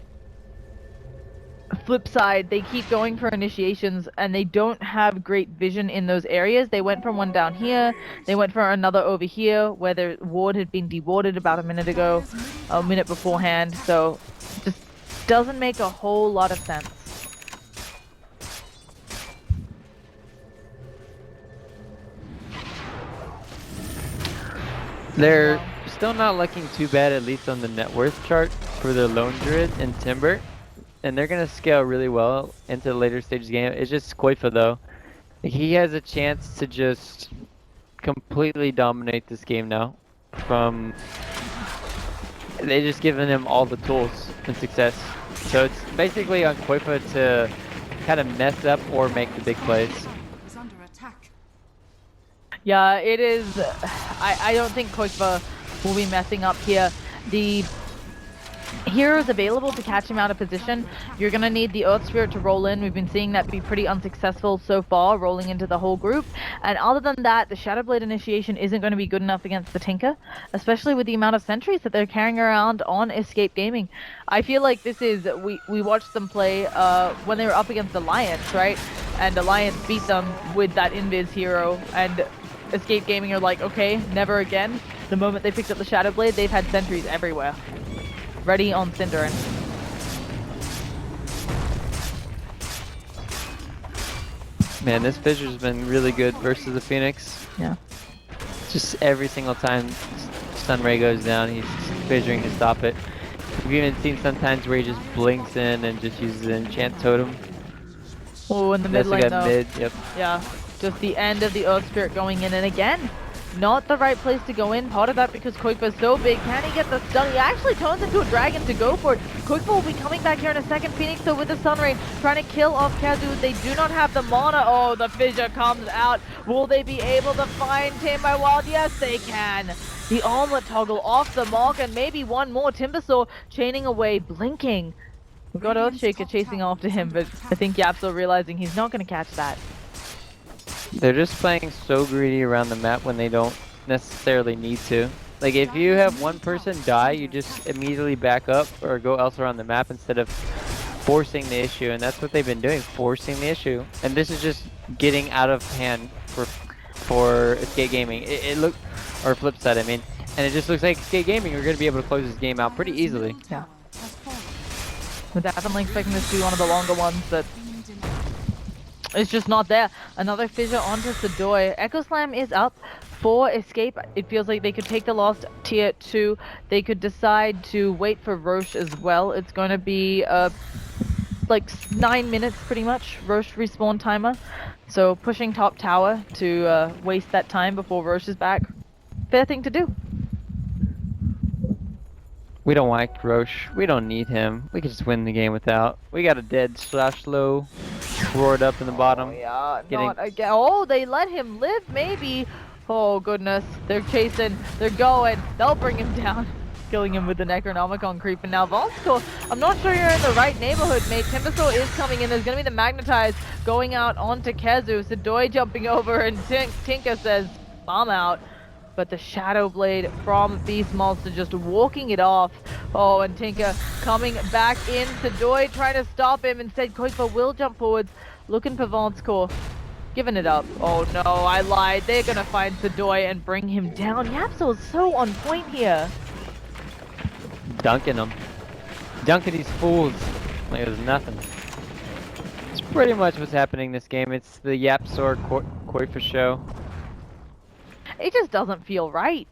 Speaker 2: FlipSid, they keep going for initiations and they don't have great vision in those areas. They went from one down here, they went for another over here where their ward had been dewarded about a minute beforehand, so just doesn't make a whole lot of sense.
Speaker 1: They're still not looking too bad, at least on the net worth chart for their Lone Druid and Timber. And they're going to scale really well into the later stages game. It's just Qualifier though. He has a chance to just completely dominate this game now. They just given him all the tools and success. So it's basically on Qualifier to kind of mess up or make the big plays.
Speaker 3: Is under attack.
Speaker 2: Yeah, it is. I don't think Qualifier will be messing up here. The heroes available to catch him out of position, you're going to need the Earth Spirit to roll in. We've been seeing that be pretty unsuccessful so far, rolling into the whole group. And other than that, the Shadow Blade initiation isn't going to be good enough against the Tinker, especially with the amount of sentries that they're carrying around on Escape Gaming. I feel like this is, we watched them play when they were up against Alliance, right? And Alliance beat them with that Invis hero, and Escape Gaming are like, okay, never again. The moment they picked up the Shadow Blade, they've had sentries everywhere. Ready on Cinderin.
Speaker 1: Man, this Fissure's been really good versus the Phoenix.
Speaker 2: Yeah.
Speaker 1: Just every single time Stun Ray goes down, he's fissuring to stop it. We've even seen sometimes where he just blinks in and just uses an enchant totem.
Speaker 2: Oh, in the mid lane though.
Speaker 1: Mid, yep.
Speaker 2: Yeah, just the end of the Earth Spirit going in, and again, Not the right place to go in. Part of that because Qualifier is so big. Can he get the stun? He actually turns into a dragon to go for it. Qualifier will be coming back here in a second. Phoenix though with the Sun Ray trying to kill off Kazu. They do not have the mana. Oh, the fissure comes out. Will they be able to find Tame by Wild? Yes, they can. The armlet toggle off the mark and maybe one more. Timbersaw chaining away, blinking. We've got Earthshaker chasing after him, but I think Yapso realizing he's not going to catch that.
Speaker 1: They're just playing so greedy around the map when they don't necessarily need to. Like if you have one person die, you just immediately back up or go elsewhere on the map instead of forcing the issue, and that's what they've been doing, forcing the issue. And this is just getting out of hand for Escape Gaming. It look, or FlipSid, I mean, and it just looks like Escape Gaming are going to be able to close this game out pretty easily.
Speaker 2: Yeah. We're definitely expecting this to be one of the longer ones, but it's just not there. Another fissure onto Sadoy. Echo Slam is up for Escape. It feels like they could take the last tier 2. They could decide to wait for Roche as well. It's going to be like 9 minutes pretty much, Roche respawn timer. So pushing top tower to waste that time before Roche is back. Fair thing to do.
Speaker 1: We don't like Roche. We don't need him. We can just win the game without. We got a dead Slashlow roared up in the bottom.
Speaker 2: Oh, yeah, not again. Oh, they let him live, maybe. Oh, goodness. They're chasing. They're going. They'll bring him down. Killing him with the Necronomicon creep. And now Volsco, I'm not sure you're in the right neighborhood, mate. Timbersaw is coming in. There's going to be the Magnetize going out onto Kezu. Sadoy jumping over, and Tinka says, I'm out. But the Shadow Blade from Beast Monster just walking it off. Oh, and Tinka coming back in. Sadoy trying to stop him. Instead, Qualifier will jump forwards, looking for Volsco. Giving it up. Oh no, I lied. They're gonna find Sadoy and bring him down. Yapso is so on point here.
Speaker 1: Dunking them. Dunking these fools like it was nothing. It's pretty much what's happening this game. It's the Yapsor Qualifier show.
Speaker 2: It just doesn't feel right.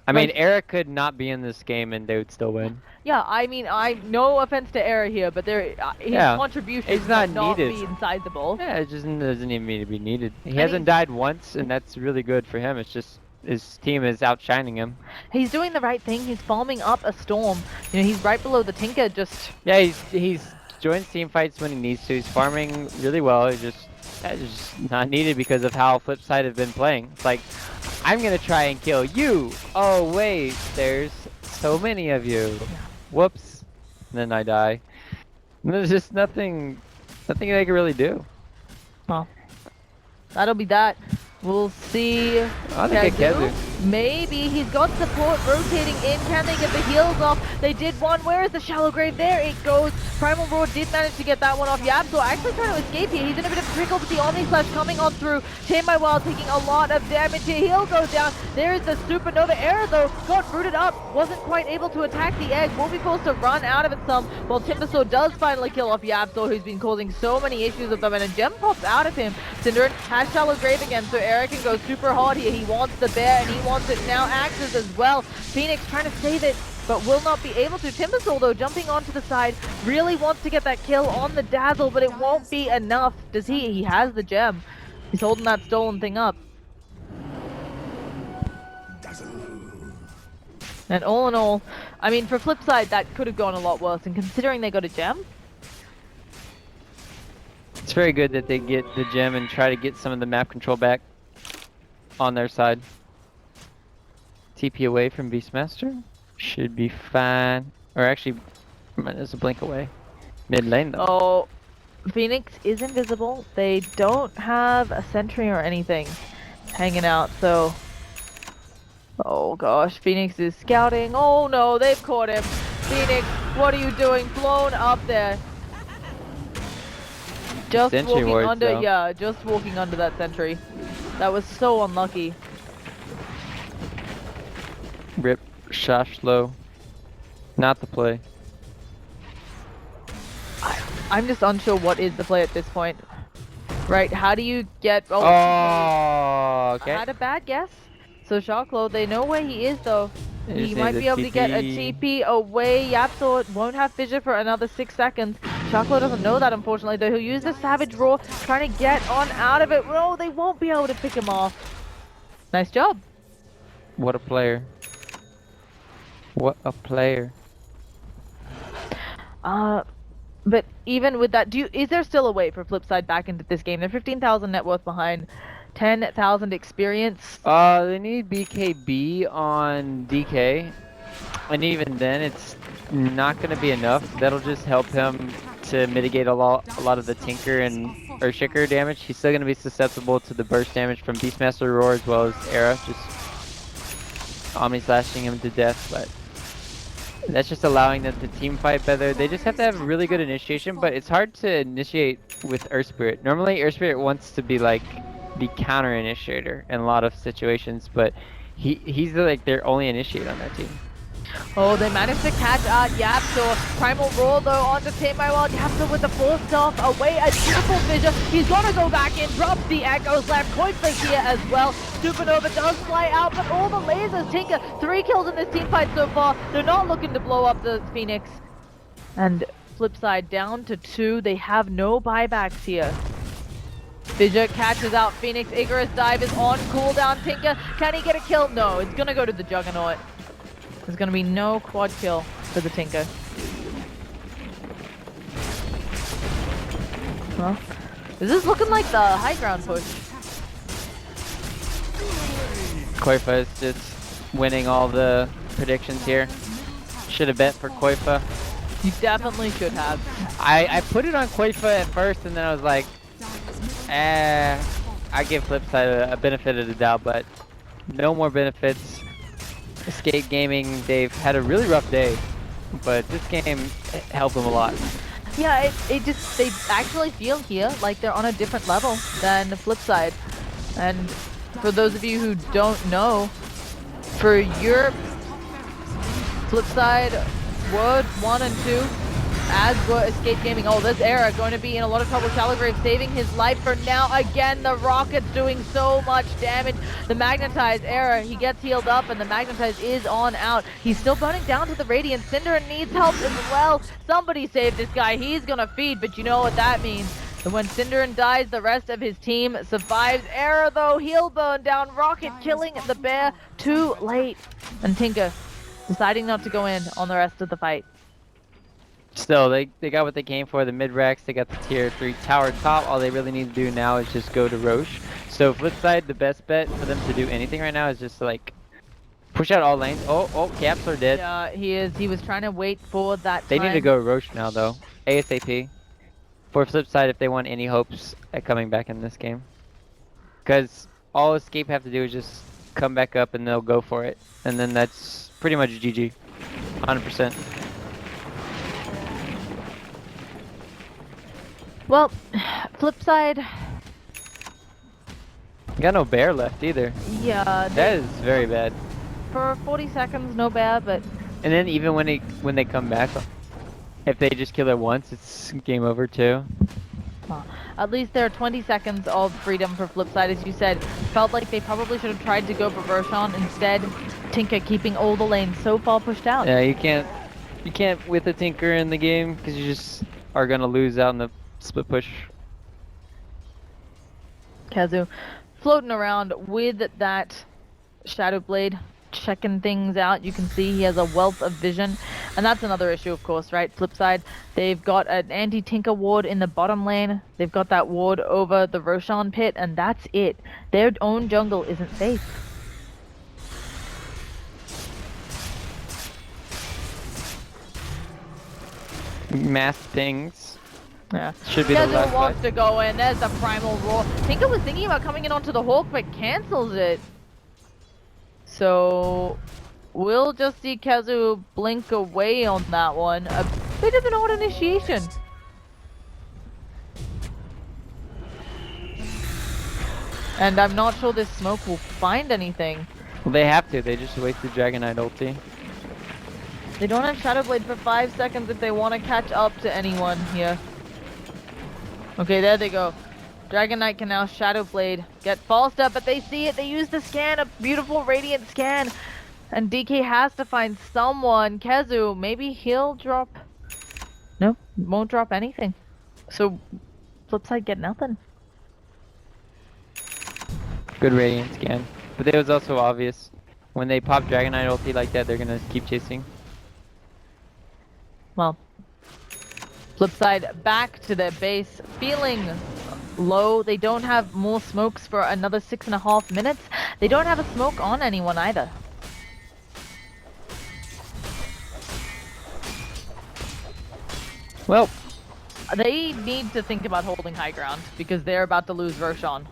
Speaker 1: I mean, Eric could not be in this game and they would still win.
Speaker 2: Yeah, I mean, no offense to Era here, but his contribution is not needed. Be inside the ball.
Speaker 1: Yeah, it just doesn't even need to be needed. He hasn't died once, and that's really good for him. It's just his team is outshining him.
Speaker 2: He's doing the right thing. He's farming up a storm. You know, he's right below the Tinker. Just
Speaker 1: yeah, he's joins team fights when he needs to. He's farming really well. It's just not needed because of how FlipSid have been playing. It's like, I'm gonna try and kill you. Oh wait, there's so many of you. Whoops. And then I die. And there's just nothing they can really do.
Speaker 2: Well, that'll be that. We'll see.
Speaker 1: I think Kezu.
Speaker 2: Maybe he's got support rotating in. Can they get the heals off? They did one. Where is the shallow grave? There it goes. Primal Roar did manage to get that one off. Yapso actually trying to escape here. He's in a bit of a trickle with the Omni Slash coming on through. Tame by Wild taking a lot of damage here. Heal goes down. There is the Supernova Arrow though. Got rooted up. Wasn't quite able to attack the egg. Will be forced to run out of it some. While Timbersaw does finally kill off Yapso, who's been causing so many issues with them. And a gem pops out of him. Synderen has shallow grave again, so Eric can go super hard here. He wants the bear and he wants it now. Axes as well. Phoenix trying to save it, but will not be able to. Timbersaw though jumping onto the side, really wants to get that kill on the Dazzle, but it won't be enough. Does he? He has the gem. He's holding that stolen thing up. And all in all, I mean, for FlipSid, that could have gone a lot worse, and considering they got a gem,
Speaker 1: it's very good that they get the gem and try to get some of the map control back on their side. TP away from Beastmaster. Should be fine. Or actually, there's a blink away. Mid lane though.
Speaker 2: Oh, Phoenix is invisible. They don't have a sentry or anything hanging out, so... Oh gosh, Phoenix is scouting. Oh no, they've caught him. Phoenix, what are you doing? Blown up there. Just
Speaker 1: Sentry
Speaker 2: walking
Speaker 1: wards,
Speaker 2: under,
Speaker 1: though.
Speaker 2: yeah, just walking under that sentry. That was so unlucky.
Speaker 1: Rip, Shash low. Not the play.
Speaker 2: I'm just unsure what is the play at this point. Right, how do you get...
Speaker 1: Oh, okay.
Speaker 2: I had a bad guess. So Shawklo, they know where he is though. He might be able to get a TP away. Yapso won't have fissure for another 6 seconds. Shawklo doesn't know that unfortunately though. He'll use the Savage Roar, trying to get on out of it. No, they won't be able to pick him off. Nice job.
Speaker 1: What a player. What a player.
Speaker 2: But even with that, is there still a way for FlipSide back into this game? They're 15,000 net worth behind, 10,000 experience.
Speaker 1: They need BKB on DK, and even then, it's not going to be enough. That'll just help him to mitigate a lot of the Tinker and Earthshaker damage. He's still going to be susceptible to the burst damage from Beastmaster Roar as well as Era, just Omni slashing him to death, but that's just allowing them to team fight better. They just have to have really good initiation, but it's hard to initiate with Earth Spirit. Normally, Earth Spirit wants to be like the counter initiator in a lot of situations, but he's like their only initiator on their team.
Speaker 2: Oh, they managed to catch Yaptor. Primal Roar though onto Tame My Wild. Yaptor with the full stealth away. A beautiful vision. He's gonna go back in, drops the echoes left. Qualifier here as well. Supernova does fly out, but all the lasers. Tinker, 3 kills in this team fight so far. They're not looking to blow up the Phoenix. And FlipSide down to 2. They have no buybacks here. Fissure catches out Phoenix. Icarus Dive is on cooldown. Tinker, can he get a kill? No, it's gonna go to the Juggernaut. There's gonna be no quad kill for the Tinker. Well, this is looking like the high ground push.
Speaker 1: Koifa is just winning all the predictions here. Should have bet for Koifa.
Speaker 2: You definitely should have.
Speaker 1: I put it on Koifa at first, and then I was like, I give FlipSide a benefit of the doubt, but no more benefits. Escape Gaming, they've had a really rough day, but this game helped them a lot.
Speaker 2: Yeah, they actually feel here like they're on a different level than the FlipSide. And for those of you who don't know, for Europe, FlipSide, Word 1 and 2, as were Escape Gaming. Oh, this Era going to be in a lot of trouble. Shallowgrave saving his life for now. Again, the Rocket's doing so much damage. The Magnetized Era, he gets healed up, and the Magnetized is on out. He's still burning down to the Radiant. Cinder needs help as well. Somebody save this guy. He's gonna feed, but you know what that means. And when Cinderin dies, the rest of his team survives. Era, though, he'll burn down. Rocket killing the bear too late. And Tinker deciding not to go in on the rest of the fight.
Speaker 1: Still, they got what they came for, the mid-racks, they got the tier 3 tower top. All they really need to do now is just go to Roche. So FlipSide, the best bet for them to do anything right now is just like push out all lanes. Oh, caps are dead.
Speaker 2: Yeah, he is. He was trying to wait for that
Speaker 1: They
Speaker 2: time.
Speaker 1: need to go Roche now though, ASAP. For FlipSide if they want any hopes at coming back in this game. Because all Escape have to do is just come back up and they'll go for it. And then that's pretty much GG, 100%.
Speaker 2: Well, FlipSide.
Speaker 1: Got no bear left either.
Speaker 2: Yeah,
Speaker 1: That is very bad.
Speaker 2: for 40 seconds, no bad, but
Speaker 1: And then even when they come back, if they just kill it once, it's game over too.
Speaker 2: at least there are 20 seconds of freedom for FlipSide, as you said. Felt like they probably should have tried to go for Roshan instead. Tinker keeping all the lanes so far pushed out.
Speaker 1: Yeah, you can't with a Tinker in the game because you just are gonna lose out in the split push.
Speaker 2: Kazu floating around with that Shadow Blade, checking things out. You can see he has a wealth of vision, and that's another issue, of course, right? FlipSide, they've got an anti-Tinker ward in the bottom lane. They've got that ward over the Roshan pit, and that's it. Their own jungle isn't safe.
Speaker 1: Mass things.
Speaker 2: Yeah.
Speaker 1: Should be the
Speaker 2: Kazu
Speaker 1: last
Speaker 2: wants
Speaker 1: fight.
Speaker 2: to go in. There's the Primal Roar. Tinker was thinking about coming in onto the Hawk, but cancels it. So we'll just see Kazu blink away on that one. A bit of an odd initiation. And I'm not sure this smoke will find anything.
Speaker 1: Well, they have to. They just wasted Dragon Knight ulti.
Speaker 2: They don't have Shadow Blade for 5 seconds if they want to catch up to anyone here. Okay, there they go. Dragon Knight can now Shadow Blade. Get false step, but they see it. They use the scan, a beautiful Radiant scan. And DK has to find someone. Kazu, maybe he'll drop... Nope, won't drop anything. So, FlipSide get nothing.
Speaker 1: Good Radiant scan. But it was also obvious. When they pop Dragonite ulti like that, they're gonna keep chasing.
Speaker 2: Well, flip side, back to their base, feeling low. They don't have more smokes for another 6.5 minutes. They don't have a smoke on anyone either.
Speaker 1: Well,
Speaker 2: They need to think about holding high ground because they're about to lose Roshan.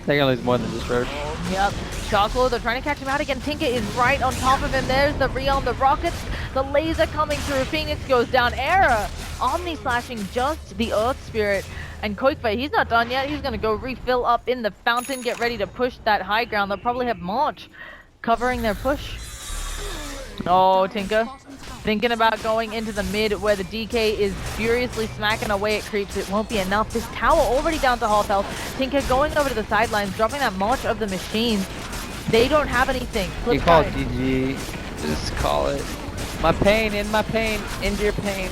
Speaker 1: they're gonna lose more than just Roche.
Speaker 2: Yep. Shocklow, they're trying to catch him out again. Tinker is right on top of him. There's the Reon, the rockets, the laser coming through. Phoenix goes down. Error. Omni slashing just the Earth Spirit. And Qualifier, he's not done yet. He's gonna go refill up in the fountain, get ready to push that high ground. They'll probably have March covering their push. Oh, Tinker. Thinking about going into the mid where the DK is furiously smacking away at creeps. It won't be enough. This tower already down to half health. Tinker going over to the sidelines, dropping that March of the machines. They don't have anything. Flip
Speaker 1: You call it
Speaker 2: side.
Speaker 1: GG. Just call it. My pain, in my pain, into your pain.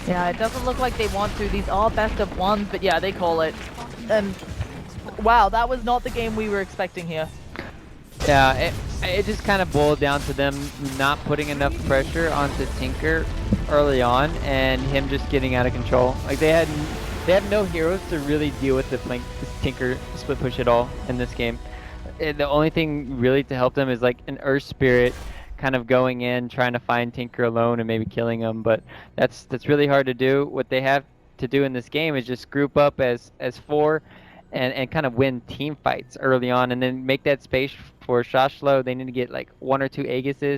Speaker 2: Yeah, it doesn't look like they want to. These are best of ones, but yeah, they call it. And wow, that was not the game we were expecting here.
Speaker 1: Yeah, it just kind of boiled down to them not putting enough pressure onto Tinker early on, and him just getting out of control. Like they had no heroes to really deal with the flank Tinker split push at all in this game. The only thing really to help them is like an Earth Spirit kind of going in, trying to find Tinker alone and maybe killing him. But that's really hard to do. What they have to do in this game is just group up as 4 and kind of win team fights early on, and then make that space for Shoshlo. They need to get like 1 or 2 Aegises